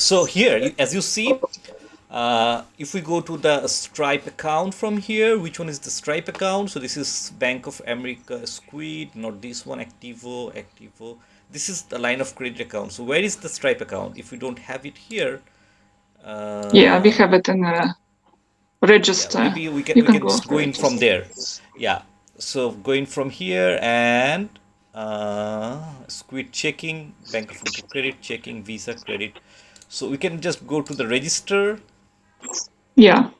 So here, as you see, if we go to the Stripe account from here, which one is the Stripe account? So this is Bank of America Squid, not this one, Activo. This is the line of credit account. So where is the Stripe account? If we don't have it here, Yeah, we uh, have it in the yeah, register. maybe You we can can go just for go in from register. there. Yeah. So going from here and Squid checking, Bank of America credit checking, Visa credit. So we can just go to the register Yeah.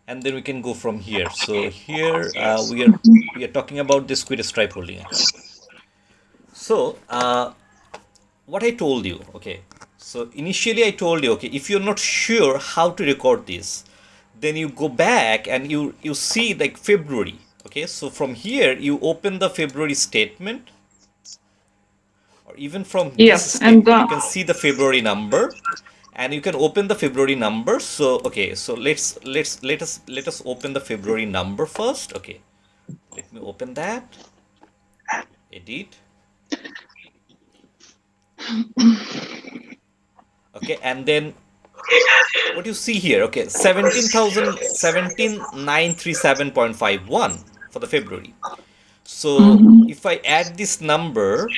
and then we can go from here. So here we are talking about the Squid Stripe holding account. So what I told you, okay. So initially I told you, okay, if you're not sure how to record this, then you go back and you see like February. Okay, so from here you open the February statement, or even from this Yes, and statement you can see the February number, and you can open the February number. So okay, so let us open the February number first. Okay, let me open that, edit. Okay, and then what you see here, okay, 17,937.51 for the February. So mhm. if I add this number,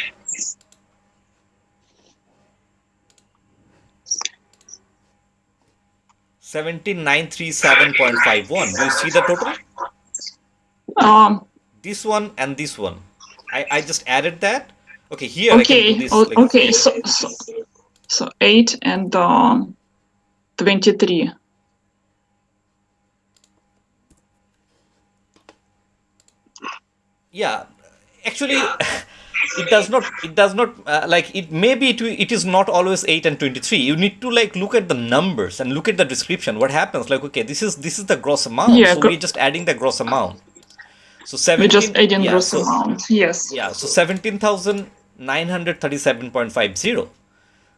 17,937.51, do you see the total? um, This one and this one. I just added that. Okay, here I can do okay, this like okay. So 8 and 23. yeah, actually it does not like it maybe it is not always 8 and 23. You need to like look at the numbers and look at the description. What happens, like, okay, this is the gross amount, Yeah, so we're just adding the gross amount. So we just 17, adding yeah, gross so amount. Yes. yeah, so 17,937.50.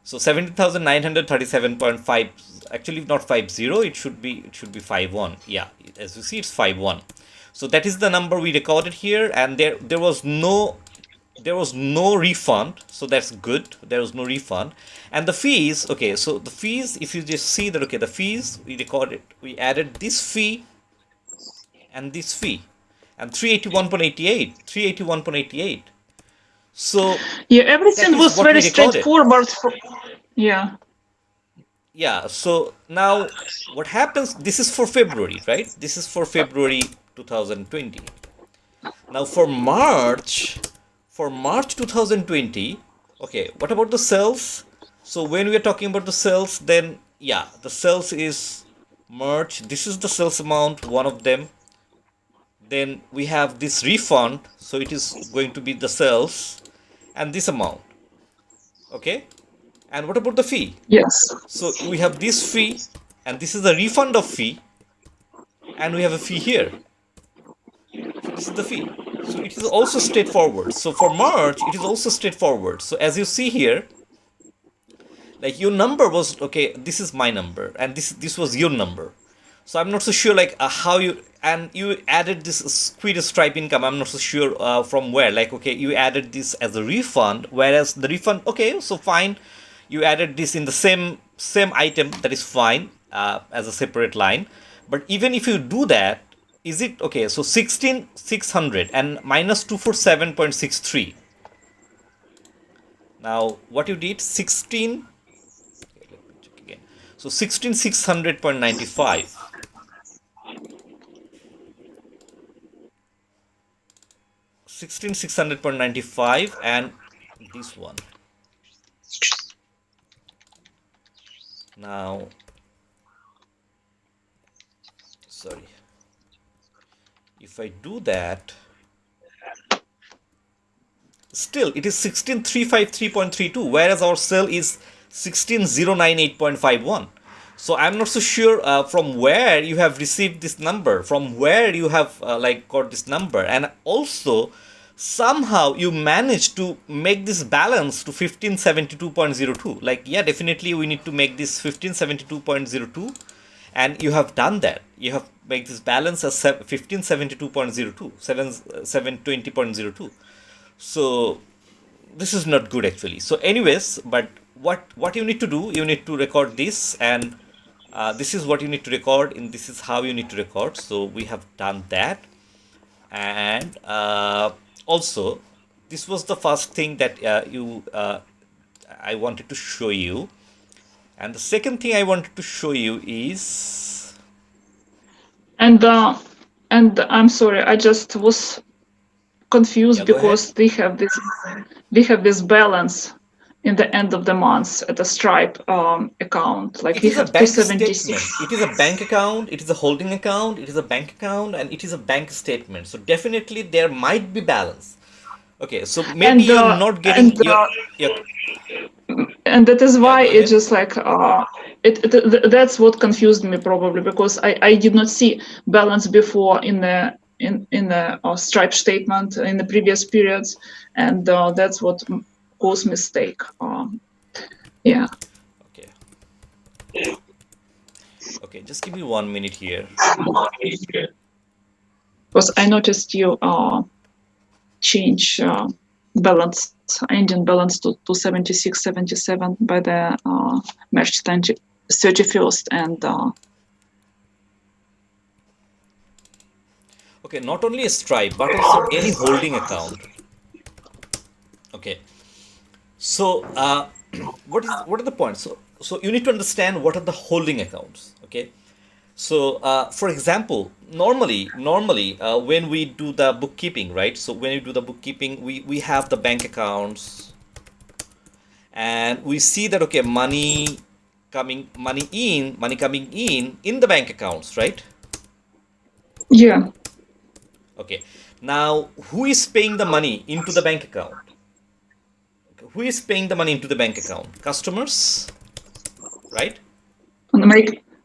So 17,937.5, actually not 50, it should be 51. Yeah, as you see it's 51. So that is the number we recorded here, and there was no refund, so that's good. There was no refund. And the fees, okay, so the fees, if you just see that, okay, the fees we recorded, we added this fee and this fee, and 381.88. So Yeah, that everything is was what very we recorded. straightforward. Yeah. Yeah, so now what happens, this is for February, right? This is for February 2020. Now for March 2020, okay, what about the sales? So when we are talking about the sales, then yeah, the sales is March. This is the sales amount, one of them. Then we have this refund, so it is going to be the sales and this amount. Okay? And what about the fee? Yes. So we have this fee, and this is the refund of fee, and we have a fee here. So this is the fee. So it is also straightforward. So for March, it is also straightforward. So as you see here, like your number was okay. This is my number, and this was your number. So I'm not so sure like how you added this Squid Stripe income. I'm not so sure from where. Like okay, you added this as a refund, whereas the refund, okay, so fine, you added this in the same item. That is fine as a separate line. But even if you do that, is it okay? So 16,600 and minus 247.63. Now what you did 16. Okay, let me check again. So 16,600.95. 16,600.95 and this one. Now, sorry. If I do that, still it is 16,353.32, whereas our sale is 16,098.51. So I'm not so sure from where you have received this number, from where you have like got this number, and also somehow you managed to make this balance to 1572.02. Like yeah, definitely we need to make this 1572.02, and you have done that. You have made this balance as 1572.02, 720.02. So this is not good actually. So anyways, but what you need to do, you need to record this, and this is what you need to record, and this is how you need to record. So we have done that. And also, this was the first thing that you I wanted to show you. And the second thing I wanted to show you is, And I'm sorry, I just was confused yeah, go ahead. because they have this balance in the end of the month at the Stripe account. Like It we is a have bank 276. statement. It is a bank account. It is a holding account. It is a bank account, and it is a bank statement. So definitely there might be balance. Okay, so maybe And you're not getting your and that is yeah. why Go it's ahead. just like that's what confused me probably, because I did not see balance before in the Stripe statement in the previous periods, and that's what caused mistake. Yeah, Okay. Okay, just give me 1 minute here. because I noticed you change balance ending balance to 76.77 by the March 31st, and Okay, not only a Stripe, but also any holding account. Okay, so what are the points? So you need to understand what are the holding accounts. Okay, so for example, normally when we do the bookkeeping, right? So when we do the bookkeeping, we have the bank accounts, and we see that okay, money coming in the bank accounts, right? yeah. Okay, now who is paying the money into the bank account? Who is paying the money into the bank account? Customers, right? And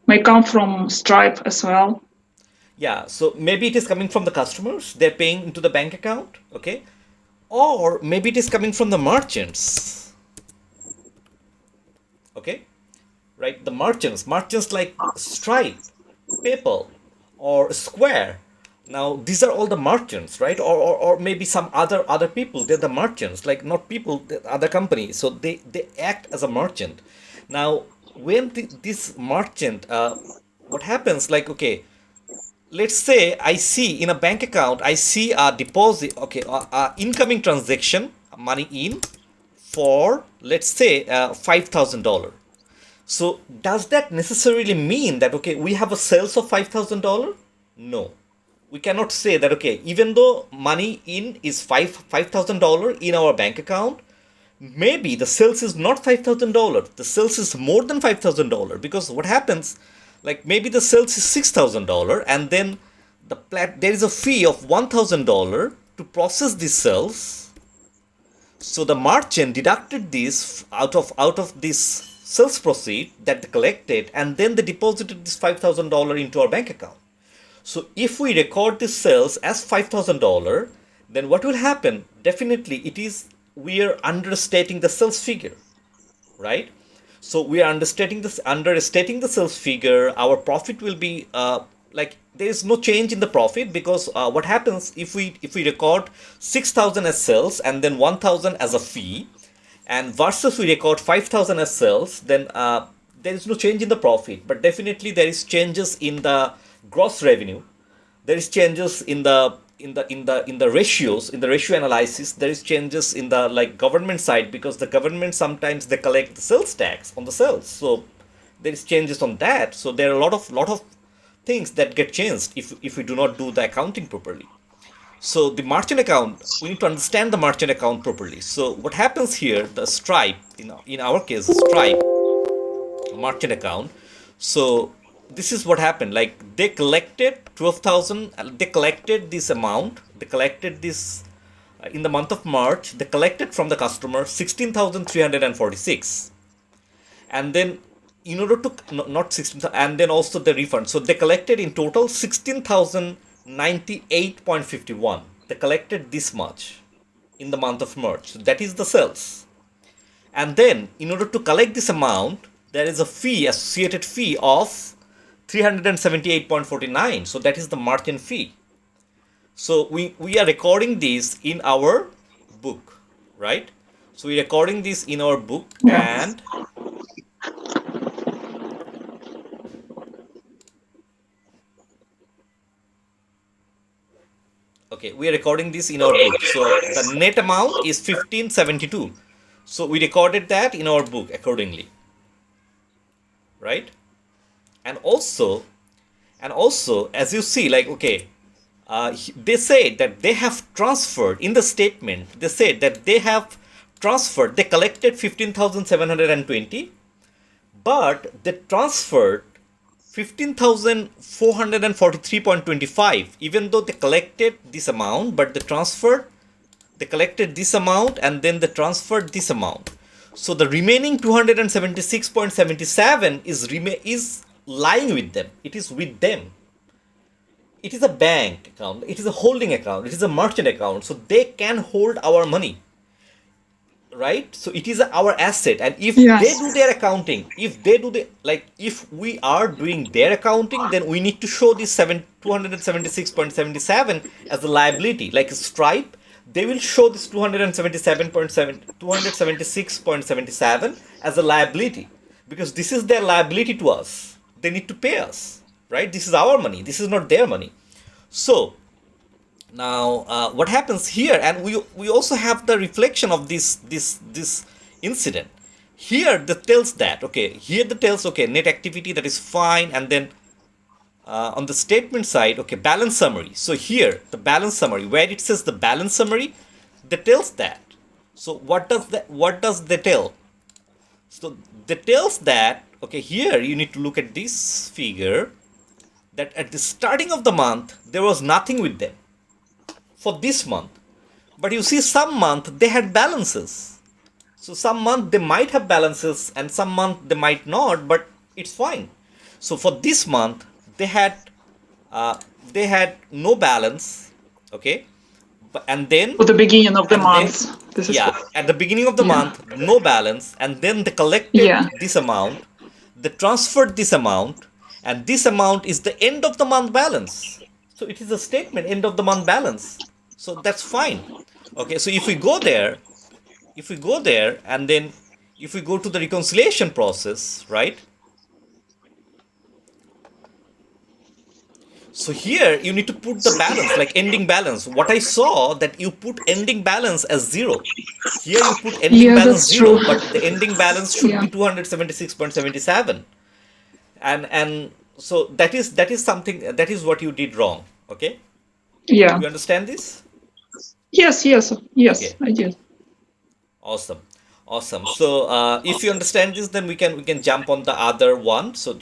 may come from Stripe as well. Yeah, so maybe it is coming from the customers, they're paying into the bank account, okay? Or maybe it is coming from the merchants, okay? Right? The merchants like Stripe, PayPal, or Square. Now, these are all the merchants, right? Or maybe some other people, they're the merchants, like not people, other companies. So they act as a merchant. Now, when this merchant, what happens, like, okay, let's say I see in a bank account, I see a deposit, okay, incoming transaction, money in for, let's say, $5,000. So does that necessarily mean that, okay, we have a sales of $5,000? No. We cannot say that, okay, even though money in is $5,000 in our bank account, maybe the sales is not $5,000. The sales is more than $5,000, because what happens, like maybe the sales is $6,000, and then there is a fee of $1,000 to process these sales. So the merchant deducted this out of this sales proceed that they collected, and then they deposited this $5,000 into our bank account. So if we record this sales as $5,000, then what will happen? Definitely, it is we are understating the sales figure, right? So we are understating the sales figure. Our profit will be like there is no change in the profit, because what happens if we record 6,000 as sales and then 1,000 as a fee, and versus we record 5,000 as sales, then there is no change in the profit, but definitely there is changes in the gross revenue. There is changes in the ratios, in the ratio analysis. There is changes in the like government side, because the government sometimes they collect the sales tax on the sales, so there is changes on that. So there are a lot of things that get changed if we do not do the accounting properly. So the merchant account, we need to understand the merchant account properly. So what happens here, the Stripe, in our case, Stripe merchant account. So this is what happened. Like they collected 12,000. They collected this amount. They collected this in the month of March. They collected from the customer 16,346, and then in order to not 16, and then also the refund. So they collected in total 16,098.51. They collected this much in the month of March. So that is the sales. And then, in order to collect this amount, there is a fee, associated fee of 378.49. So that is the merchant fee. So we are recording this in our book, right? So we're recording this in our book, Yeah. and okay, we are recording this in our book. So the net amount is 1572. So we recorded that in our book accordingly, right? And also, as you see, like, okay, they say that they have transferred in the statement. They said that they have transferred. They collected 15,720, but they transferred 15,443.25. Even though they collected this amount, but they collected this amount and then they transferred this amount. So the remaining 276.77 is lying with them. It is with them. It is a bank account. It is a holding account. It is a merchant account. So they can hold our money, right? So it is our asset, and if they do Yes. their accounting, if they do the, like, if we are doing their accounting, then we need to show this 276.77 as a liability. Like Stripe, they will show this 276.77 as a liability, because this is their liability to us. They need to pay us, right? This is our money, this is not their money. So now, what happens here, and we also have the reflection of this incident. Here the tells that, okay, here the tells, okay, net activity, that is fine, and then on the statement side, okay, balance summary. So here the balance summary, where it says the balance summary, that tells that. So what does they tell? So they tells that, okay, here you need to look at this figure, that at the starting of the month there was nothing with them for this month. But you see, some month they had balances. So some month they might have balances and some month they might not, but it's fine. So for this month uh, they had no balance, okay, and then For the beginning of the and then month. This is yeah, at the beginning of the yeah. month no balance, and then they collected Yeah. this amount, they transferred this amount, and this amount is the end of the month balance. So it is a statement, end of the month balance. So that's fine. Okay, so if we go there and then if we go to the reconciliation process, right? So here you need to put the balance, like ending balance. What I saw, that you put ending balance as 0. Here you put ending Yeah, balance that's true. 0, but the ending balance should Yeah. be 276.77. And so that is something, that is what you did wrong. Okay? Yeah. You understand this? Yes, yes, yes, Okay. I did. Awesome. Awesome. So if you understand this, then we can jump on the other one. So